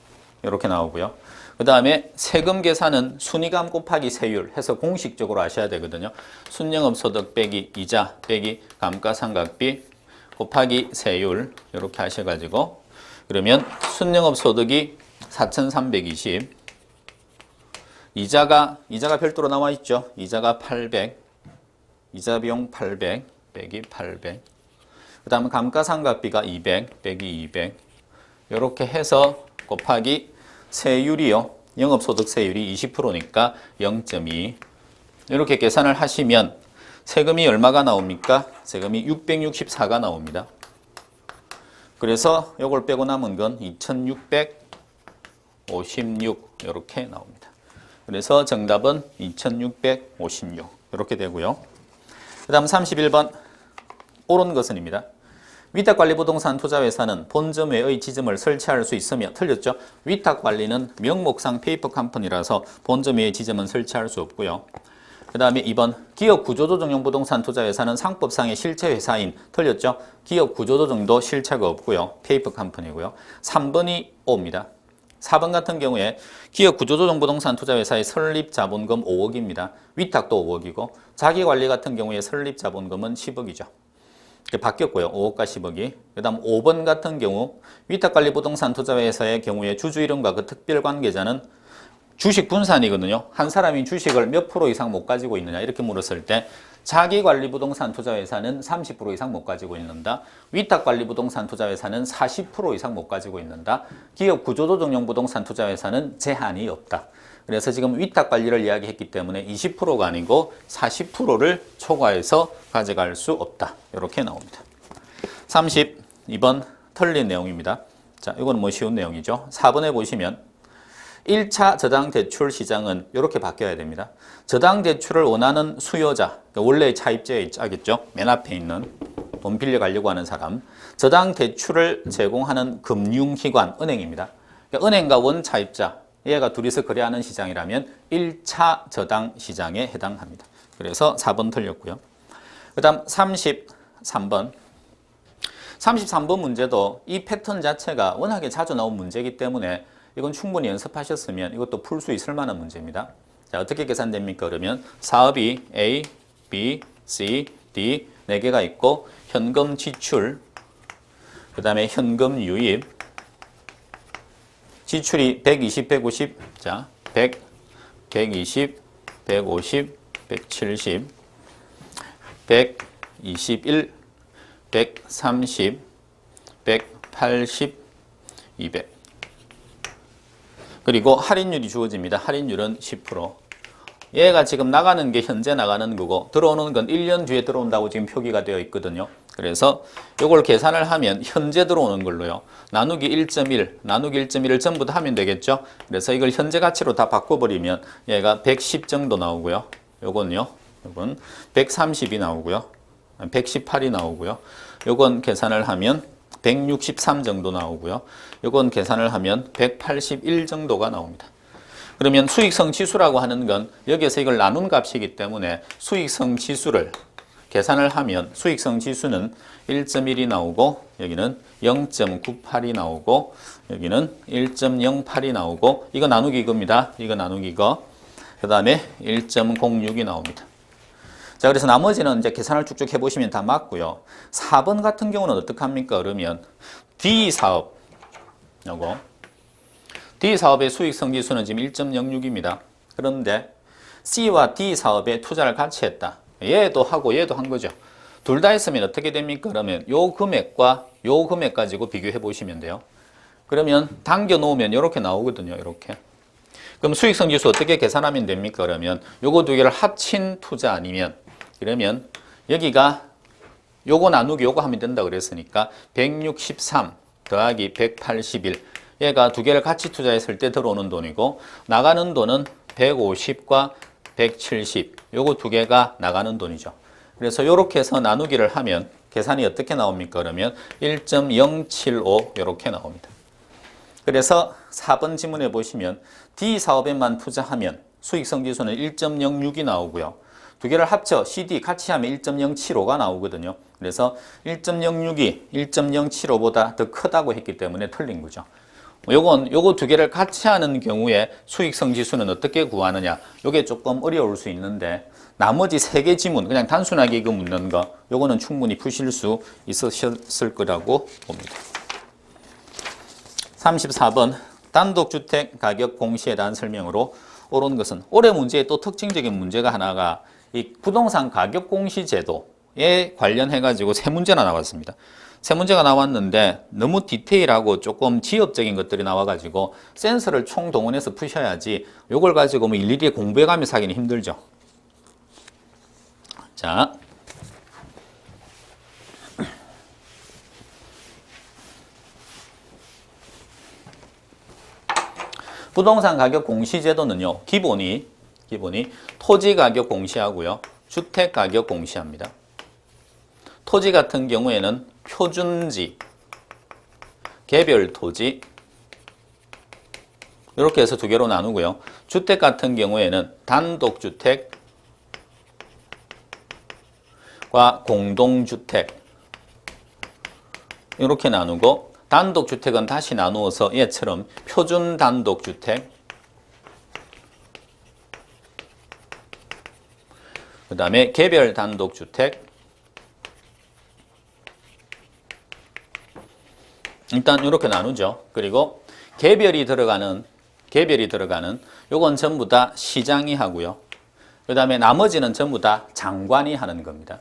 이렇게 나오고요. 그 다음에 세금 계산은 순이감 곱하기 세율 해서 공식적으로 아셔야 되거든요. 순영업소득 빼기 이자 빼기 감가상각비 곱하기 세율 이렇게 하셔가지고 그러면 순영업소득이 4,320 이자가 별도로 나와 있죠. 이자가 800 이자 비용 800 빼기 800 그 다음 감가상각비가 200 빼기 200 이렇게 해서 곱하기 세율이요. 영업소득 세율이 20%니까 0.2 이렇게 계산을 하시면 세금이 얼마가 나옵니까? 세금이 664가 나옵니다. 그래서 이걸 빼고 남은 건 2,656 이렇게 나옵니다. 그래서 정답은 2,656 이렇게 되고요. 그 다음 31번 옳은 것은입니다. 위탁관리부동산 투자회사는 본점 외의 지점을 설치할 수 있으며 틀렸죠. 위탁관리는 명목상 페이퍼 컴퍼니라서 본점 외의 지점은 설치할 수 없고요. 그 다음에 2번 기업 구조조정용 부동산 투자회사는 상법상의 실체회사인 틀렸죠. 기업 구조조정도 실체가 없고요. 페이퍼 컴퍼니고요. 3번이 O입니다. 4번 같은 경우에 기업 구조조정 부동산 투자회사의 설립 자본금 5억입니다. 위탁도 5억이고 자기관리 같은 경우에 설립 자본금은 10억이죠. 바뀌었고요. 5억과 10억이. 그 다음 5번 같은 경우 위탁관리 부동산 투자회사의 경우에 주주 이름과 그 특별관계자는 주식 분산이거든요. 한 사람이 주식을 몇 프로 이상 못 가지고 있느냐 이렇게 물었을 때 자기관리 부동산 투자회사는 30% 이상 못 가지고 있는다. 위탁관리 부동산 투자회사는 40% 이상 못 가지고 있는다. 기업 구조조정용 부동산 투자회사는 제한이 없다. 그래서 지금 위탁관리를 이야기했기 때문에 20%가 아니고 40%를 초과해서 가져갈 수 없다. 이렇게 나옵니다. 32번 틀린 내용입니다. 자, 이건 뭐 쉬운 내용이죠. 4번에 보시면 1차 저당대출 시장은 이렇게 바뀌어야 됩니다. 저당대출을 원하는 수요자, 원래의 차입자겠죠. 맨 앞에 있는 돈 빌려가려고 하는 사람, 저당 대출을 제공하는 금융기관, 은행입니다. 그러니까 은행과 원차입자, 얘가 둘이서 거래하는 시장이라면 1차 저당 시장에 해당합니다. 그래서 4번 틀렸고요. 그 다음 33번. 33번 문제도 이 패턴 자체가 워낙에 자주 나온 문제이기 때문에 이건 충분히 연습하셨으면 이것도 풀 수 있을 만한 문제입니다. 자, 어떻게 계산됩니까? 그러면 사업이 A, B, C, D 4개가 있고 현금 지출, 그 다음에 현금 유입, 지출이 120, 150, 자, 100, 120, 150, 170, 121, 130, 180, 200. 그리고 할인율이 주어집니다. 할인율은 10%. 얘가 지금 나가는 게 현재 나가는 거고 들어오는 건 1년 뒤에 들어온다고 지금 표기가 되어 있거든요. 그래서 이걸 계산을 하면 현재 들어오는 걸로요. 나누기 1.1, 나누기 1.1을 전부 다 하면 되겠죠. 그래서 이걸 현재 가치로 다 바꿔버리면 얘가 110 정도 나오고요. 요건 130이 나오고요. 118이 나오고요. 요건 계산을 하면 163 정도 나오고요. 요건 계산을 하면 181 정도가 나옵니다. 그러면 수익성 지수라고 하는 건 여기에서 이걸 나눈 값이기 때문에 수익성 지수를 계산을 하면 수익성 지수는 1.1이 나오고 여기는 0.98이 나오고 여기는 1.08이 나오고 이거 나누기 이겁니다. 이거 나누기 이거. 그 다음에 1.06이 나옵니다. 자, 그래서 나머지는 이제 계산을 쭉쭉 해보시면 다 맞고요. 4번 같은 경우는 어떡합니까? 그러면 D사업, 요거. D사업의 수익성 지수는 지금 1.06입니다. 그런데 C와 D사업에 투자를 같이 했다. 얘도 하고 얘도 한 거죠. 둘 다 했으면 어떻게 됩니까? 그러면 요 금액과 요 금액 가지고 비교해 보시면 돼요. 그러면 당겨 놓으면 이렇게 나오거든요. 이렇게. 그럼 수익성 지수 어떻게 계산하면 됩니까? 그러면 요거 두 개를 합친 투자 아니면 그러면 여기가 요거 나누기 요거 하면 된다 그랬으니까 163 더하기 181 얘가 두 개를 같이 투자했을 때 들어오는 돈이고 나가는 돈은 150과 170 요거 두 개가 나가는 돈이죠. 그래서 이렇게 해서 나누기를 하면 계산이 어떻게 나옵니까? 그러면 1.075 이렇게 나옵니다. 그래서 4번 지문에 보시면 D사업에만 투자하면 수익성 지수는 1.06이 나오고요. 두 개를 합쳐 CD 같이 하면 1.075가 나오거든요. 그래서 1.06이 1.075보다 더 크다고 했기 때문에 틀린 거죠. 요거 두 개를 같이 하는 경우에 수익성 지수는 어떻게 구하느냐? 요게 조금 어려울 수 있는데 나머지 3개 지문 그냥 단순하게 이거 묻는 거 요거는 충분히 푸실 수 있으셨을 거라고 봅니다. 34번 단독주택 가격 공시에 대한 설명으로 옳은 것은 올해 문제의 또 특징적인 문제가 하나가 이 부동산 가격 공시 제도에 관련해 가지고 3문제나 나왔습니다. 3문제가 나왔는데 너무 디테일하고 조금 지엽적인 것들이 나와가지고 센서를 총동원해서 푸셔야지 이걸 가지고 뭐 일일이 공부해가면서 하기는 힘들죠. 자, 부동산 가격 공시 제도는요. 기본이 토지 가격 공시하고요. 주택 가격 공시합니다. 토지 같은 경우에는 표준지, 개별 토지 이렇게 해서 두 개로 나누고요. 주택 같은 경우에는 단독주택과 공동주택 이렇게 나누고 단독주택은 다시 나누어서 얘처럼 표준 단독주택 그 다음에 개별 단독주택 일단 이렇게 나누죠. 그리고 개별이 들어가는 요건 전부 다 시장이 하고요. 그 다음에 나머지는 전부 다 장관이 하는 겁니다.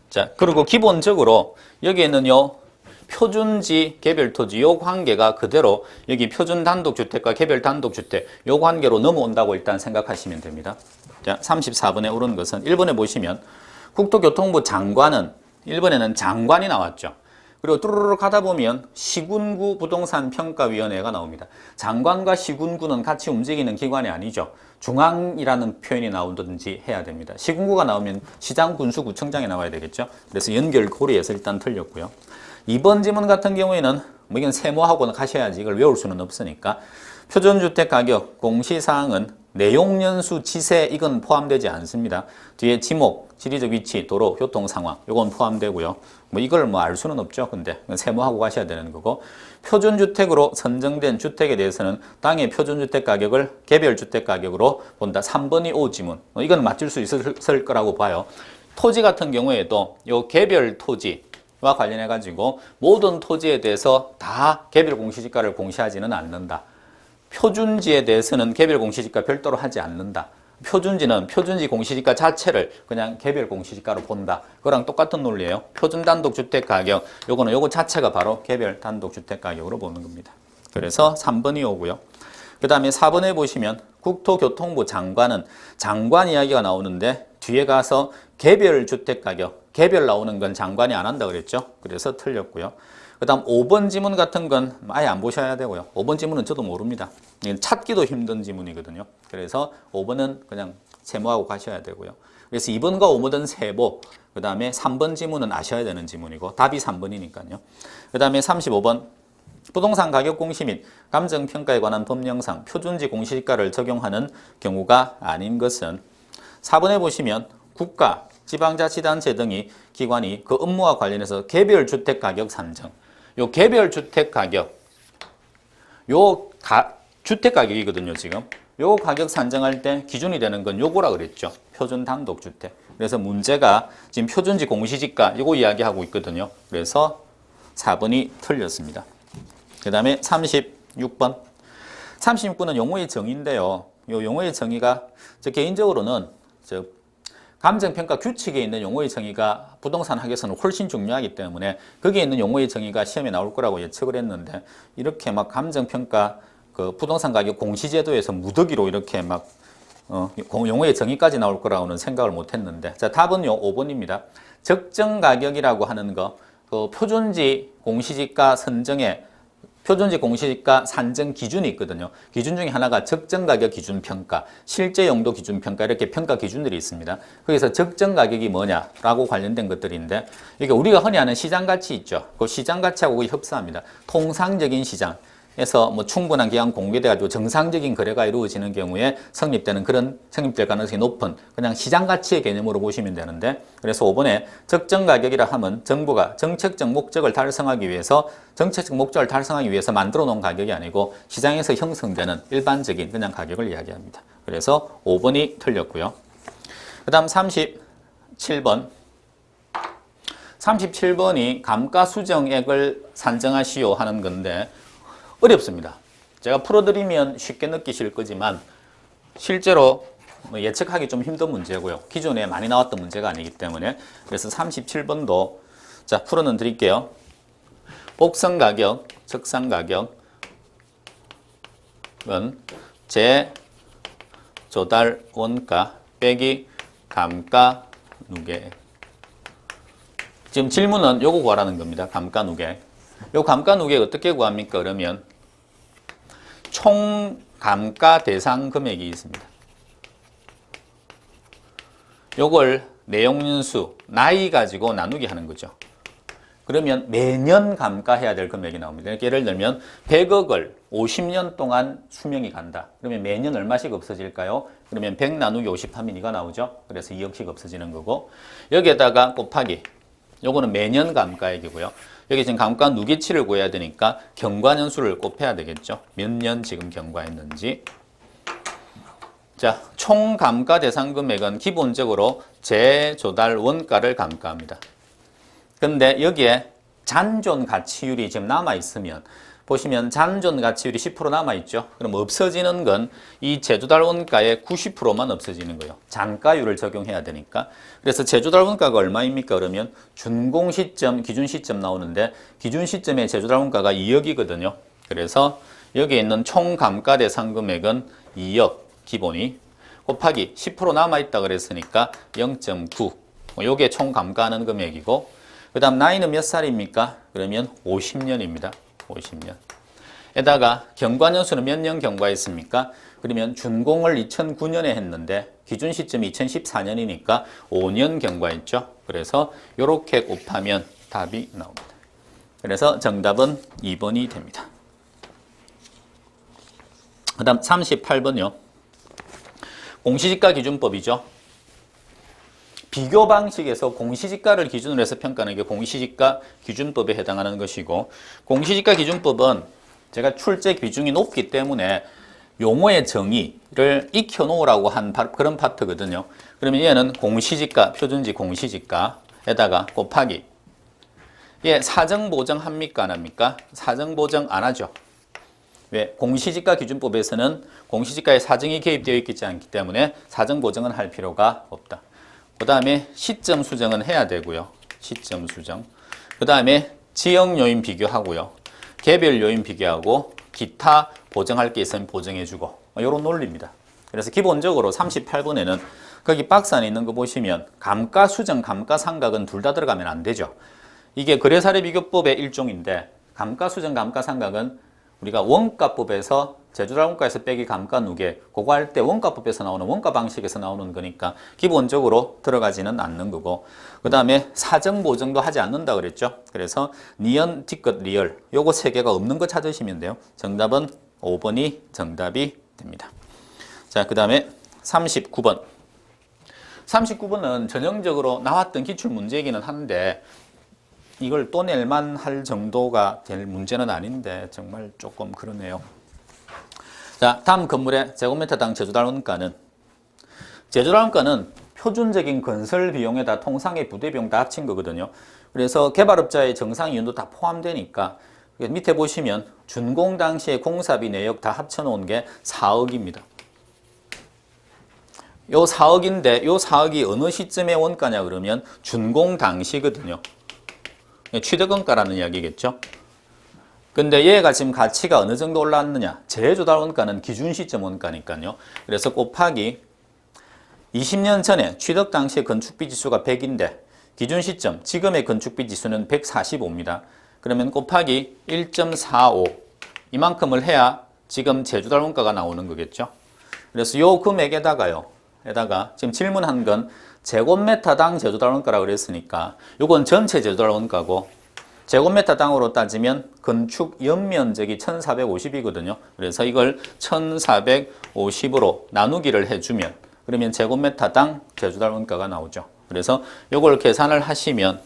자, 그리고 기본적으로 여기에는요. 표준지, 개별토지 요 관계가 그대로 여기 표준 단독주택과 개별 단독주택 요 관계로 넘어온다고 일단 생각하시면 됩니다. 자, 34번에 옳은 것은 1번에 보시면 국토교통부 장관은 1번에는 장관이 나왔죠. 그리고 뚜루루루 가다 보면 시군구 부동산 평가위원회가 나옵니다. 장관과 시군구는 같이 움직이는 기관이 아니죠. 중앙이라는 표현이 나오든지 해야 됩니다. 시군구가 나오면 시장, 군수, 구청장이 나와야 되겠죠. 그래서 연결 고리에서 일단 틀렸고요. 2번 지문 같은 경우에는 뭐 이건 세모하고 가셔야지 이걸 외울 수는 없으니까 표준주택 가격 공시사항은 내용연수 지세 이건 포함되지 않습니다. 뒤에 지목, 지리적 위치, 도로, 교통 상황 이건 포함되고요. 뭐 이걸 뭐 알 수는 없죠. 근데 세모하고 가셔야 되는 거고 표준주택으로 선정된 주택에 대해서는 당의 표준주택 가격을 개별주택 가격으로 본다. 3번이 오 지문. 이건 맞출 수 있을 거라고 봐요. 토지 같은 경우에도 요 개별 토지와 관련해 가지고 모든 토지에 대해서 다 개별 공시지가를 공시하지는 않는다. 표준지에 대해서는 개별 공시지가 별도로 하지 않는다. 표준지는 표준지 공시지가 자체를 그냥 개별 공시지가로 본다. 그거랑 똑같은 논리예요. 표준 단독주택 가격, 요거 자체가 바로 개별 단독주택 가격으로 보는 겁니다. 그래서 3번이 오고요. 그 다음에 4번에 보시면 국토교통부 장관은 장관 이야기가 나오는데 뒤에 가서 개별 주택 가격, 개별 나오는 건 장관이 안 한다 그랬죠. 그래서 틀렸고요. 그 다음 5번 지문 같은 건 아예 안 보셔야 되고요. 5번 지문은 저도 모릅니다. 찾기도 힘든 지문이거든요. 그래서 5번은 그냥 세모하고 가셔야 되고요. 그래서 2번과 5번은 세모, 그 다음에 3번 지문은 아셔야 되는 지문이고 답이 3번이니까요. 그 다음에 35번 부동산 가격 공시 및 감정평가에 관한 법령상 표준지 공시지가를 적용하는 경우가 아닌 것은 4번에 보시면 국가, 지방자치단체 등의 기관이 그 업무와 관련해서 개별 주택 가격 산정, 요 개별 주택 가격, 주택 가격이거든요, 지금. 요 가격 산정할 때 기준이 되는 건 요거라 그랬죠. 표준 단독주택. 그래서 문제가 지금 표준지 공시지가 요거 이야기하고 있거든요. 그래서 4번이 틀렸습니다. 그 다음에 36번. 36번은 용어의 정의인데요. 요 용어의 정의가 저 개인적으로는 감정평가 규칙에 있는 용어의 정의가 부동산 학에서는 훨씬 중요하기 때문에 거기에 있는 용어의 정의가 시험에 나올 거라고 예측을 했는데 이렇게 막 감정평가 그 부동산 가격 공시제도에서 무더기로 이렇게 막 용어의 정의까지 나올 거라고는 생각을 못 했는데 자, 답은요 5번입니다. 적정 가격이라고 하는 거 그 표준지 공시지가 선정에 표준지 공시지가 산정 기준이 있거든요. 기준 중에 하나가 적정 가격 기준 평가, 실제 용도 기준 평가 이렇게 평가 기준들이 있습니다. 거기서 적정 가격이 뭐냐라고 관련된 것들인데 이게 우리가 흔히 아는 시장 가치 있죠. 그 시장 가치하고 흡사합니다. 통상적인 시장에서 뭐 충분한 기간 공개돼 가지고 정상적인 거래가 이루어지는 경우에 성립될 가능성이 높은 그냥 시장 가치의 개념으로 보시면 되는데 그래서 5번에 적정 가격이라 하면 정부가 정책적 목적을 달성하기 위해서 만들어 놓은 가격이 아니고 시장에서 형성되는 일반적인 그냥 가격을 이야기합니다. 그래서 5번이 틀렸고요. 그 다음 37번. 37번이 감가수정액을 산정하시오 하는 건데 어렵습니다. 제가 풀어드리면 쉽게 느끼실 거지만 실제로 예측하기 좀 힘든 문제고요. 기존에 많이 나왔던 문제가 아니기 때문에 그래서 37번도 자 풀어는 드릴게요. 복선 가격, 적상 가격은 재조달 원가 빼기 감가 누계. 지금 질문은 요거 구하라는 겁니다. 감가 누계. 요 감가 누계 어떻게 구합니까? 그러면 총 감가 대상 금액이 있습니다. 요걸 내용연수, 나이 가지고 나누기 하는 거죠. 그러면 매년 감가해야 될 금액이 나옵니다. 예를 들면 100억을 50년 동안 수명이 간다. 그러면 매년 얼마씩 없어질까요? 그러면 100 나누기 50 하면 이가 나오죠. 그래서 2억씩 없어지는 거고 여기에다가 곱하기 요거는 매년 감가액이고요. 여기 지금 감가 누계치를 구해야 되니까 경과년수를 곱해야 되겠죠. 몇 년 지금 경과했는지. 자, 총 감가 대상 금액은 기본적으로 재조달 원가를 감가합니다. 근데 여기에 잔존 가치율이 지금 남아있으면 보시면 잔존 가치율이 10% 남아있죠. 그럼 없어지는 건 이 재조달 원가의 90%만 없어지는 거예요. 잔가율을 적용해야 되니까. 그래서 재조달 원가가 얼마입니까? 그러면 준공 시점, 기준 시점 나오는데 기준 시점의 재조달 원가가 2억이거든요. 그래서 여기에 있는 총 감가 대상 금액은 2억 기본이 곱하기 10% 남아있다 그랬으니까 0.9. 요게 총 감가하는 금액이고 그 다음 나이는 몇 살입니까? 그러면 50년입니다. 50년. 에다가 경과년수는 몇 년 경과했습니까? 그러면 준공을 2009년에 했는데 기준 시점이 2014년이니까 5년 경과했죠. 그래서 이렇게 곱하면 답이 나옵니다. 그래서 정답은 2번이 됩니다. 그 다음 38번요. 공시지가 기준법이죠. 비교 방식에서 공시지가를 기준으로 해서 평가하는 게 공시지가 기준법에 해당하는 것이고, 공시지가 기준법은 제가 출제 비중이 높기 때문에 용어의 정의를 익혀놓으라고 한 그런 파트거든요. 그러면 얘는 공시지가, 표준지 공시지가에다가 곱하기. 얘 사정보정 합니까? 안 합니까? 사정보정 안 하죠. 왜? 공시지가 기준법에서는 공시지가에 사정이 개입되어 있지 않기 때문에 사정보정은 할 필요가 없다. 그 다음에 시점 수정은 해야 되고요. 시점 수정. 그 다음에 지역 요인 비교하고요. 개별 요인 비교하고 기타 보정할 게 있으면 보정해주고 이런 논리입니다. 그래서 기본적으로 38번에는 거기 박스 안에 있는 거 보시면 감가수정, 감가상각은 둘 다 들어가면 안 되죠. 이게 거래사례비교법의 일종인데 감가수정, 감가상각은 우리가 원가법에서 제조달 원가에서 빼기 감가 누계 그거 할 때 원가법에서 나오는 원가 방식에서 나오는 거니까 기본적으로 들어가지는 않는 거고, 그 다음에 사정 보정도 하지 않는다 그랬죠. 그래서 니은, 디귿, 리얼 요거 세 개가 없는 거 찾으시면 돼요. 정답은 5번이 정답이 됩니다. 자, 그 다음에 39번. 39번은 전형적으로 나왔던 기출문제이기는 한데 이걸 또 낼만 할 정도가 될 문제는 아닌데 정말 조금 그러네요. 자, 다음 건물의 제곱미터당 제조달 원가는, 제조달 원가는 표준적인 건설 비용에다 통상의 부대 비용 다 합친 거거든요. 그래서 개발업자의 정상 이윤도 다 포함되니까 밑에 보시면 준공 당시의 공사비 내역 다 합쳐놓은 게 4억입니다. 요 4억인데 요 4억이 어느 시점의 원가냐 그러면 준공 당시거든요. 취득원가라는 이야기겠죠. 근데 얘가 지금 가치가 어느 정도 올랐느냐? 재조달 원가는 기준 시점 원가니까요. 그래서 곱하기 20년 전에 취득 당시의 건축비 지수가 100인데 기준 시점, 지금의 건축비 지수는 145입니다. 그러면 곱하기 1.45 이만큼을 해야 지금 재조달 원가가 나오는 거겠죠. 그래서 요 금액에다가 지금 질문한 건 제곱미터당 제조달 원가라고 그랬으니까 요건 전체 제조달 원가고, 제곱미터당으로 따지면 건축 연면적이 1450이거든요. 그래서 이걸 1450으로 나누기를 해주면 그러면 제곱미터당 제조달 원가가 나오죠. 그래서 요걸 계산을 하시면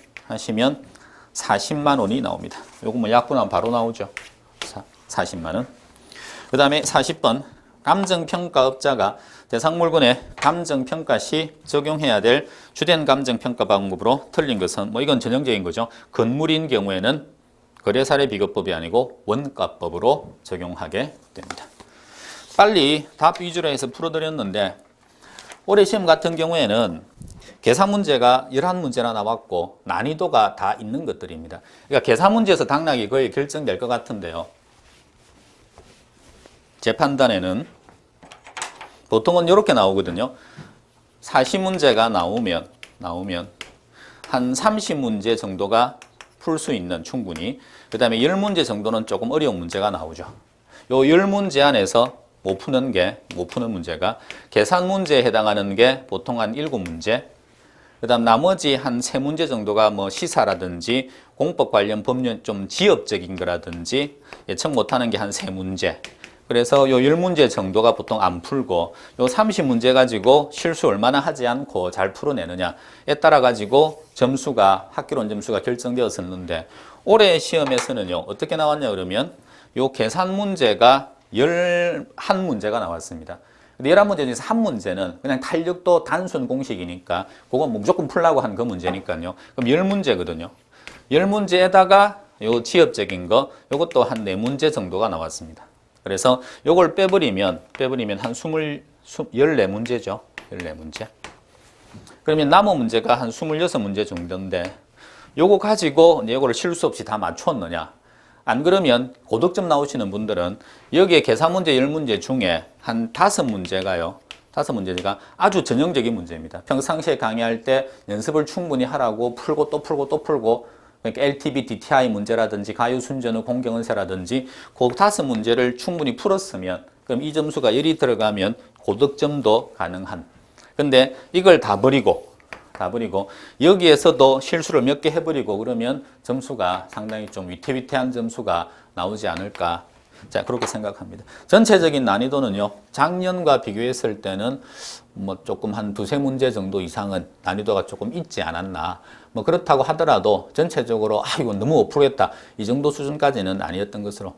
40만 원이 나옵니다. 요거 뭐 약분하면 바로 나오죠. 40만 원. 그 다음에 40번. 감정평가업자가 대상물건의 감정평가 시 적용해야 될 주된 감정평가 방법으로 틀린 것은, 뭐 이건 전형적인 거죠. 건물인 경우에는 거래사례비교법이 아니고 원가법으로 적용하게 됩니다. 빨리 답 위주로 해서 풀어드렸는데 올해 시험 같은 경우에는 계산 문제가 11문제나 나왔고 난이도가 다 있는 것들입니다. 그러니까 계산 문제에서 당락이 거의 결정될 것 같은데요. 제 판단에는 보통은 이렇게 나오거든요. 40문제가 나오면 한 30문제 정도가 풀 수 있는 충분히, 그 다음에 10문제 정도는 조금 어려운 문제가 나오죠. 요 10문제 안에서 못 푸는 문제가 계산 문제에 해당하는 게 보통 한 7문제, 그 다음 나머지 한 3문제 정도가 뭐 시사라든지 공법 관련 법률 좀 지역적인 거라든지 예측 못하는 게 한 3문제. 그래서 요 10문제 정도가 보통 안 풀고 요 30문제 가지고 실수 얼마나 하지 않고 잘 풀어내느냐에 따라 가지고 점수가, 학교론 점수가 결정되었었는데 올해 시험에서는요 어떻게 나왔냐 그러면 요 계산 문제가 11문제가 나왔습니다. 근데 11문제 중에서 한 문제는 그냥 탄력도 단순 공식이니까 그건 무조건 풀라고 한 그 문제니까요. 그럼 10문제거든요. 10문제에다가 요 지역적인 거 요것도 한 4문제 정도가 나왔습니다. 그래서 요걸 빼버리면 한 14문제죠. 14문제. 그러면 남은 문제가 한 26문제 정도인데 요거 가지고 요거를 실수 없이 다 맞췄느냐? 안 그러면 고득점 나오시는 분들은 여기에 계산 문제 10문제 중에 한 5문제가요. 5문제가 아주 전형적인 문제입니다. 평상시에 강의할 때 연습을 충분히 하라고 풀고 또 풀고 또 풀고 그러니까 LTV, DTI 문제라든지 가유순전후, 공경은세라든지 그 5문제를 충분히 풀었으면 그럼 이 점수가 10이 들어가면 고득점도 가능한. 근데 이걸 다 버리고 여기에서도 실수를 몇 개 해버리고 그러면 점수가 상당히 좀 위태위태한 점수가 나오지 않을까. 자, 그렇게 생각합니다. 전체적인 난이도는요, 작년과 비교했을 때는 뭐 조금 한 2-3문제 정도 이상은 난이도가 조금 있지 않았나. 뭐 그렇다고 하더라도 전체적으로 이거 너무 못 풀겠다 이 정도 수준까지는 아니었던 것으로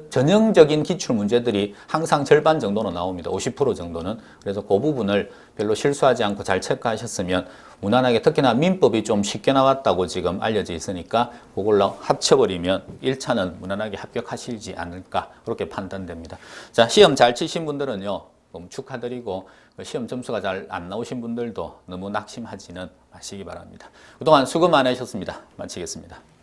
전형적인 기출 문제들이 항상 절반 정도는 나옵니다. 50% 정도는. 그래서 그 부분을 별로 실수하지 않고 잘 체크하셨으면 무난하게, 특히나 민법이 좀 쉽게 나왔다고 지금 알려져 있으니까 그걸로 합쳐버리면 1차는 무난하게 합격하시지 않을까 그렇게 판단됩니다. 자, 시험 잘 치신 분들은요 축하드리고, 시험 점수가 잘 안 나오신 분들도 너무 낙심하지는 마시기 바랍니다. 그동안 수고 많으셨습니다. 마치겠습니다.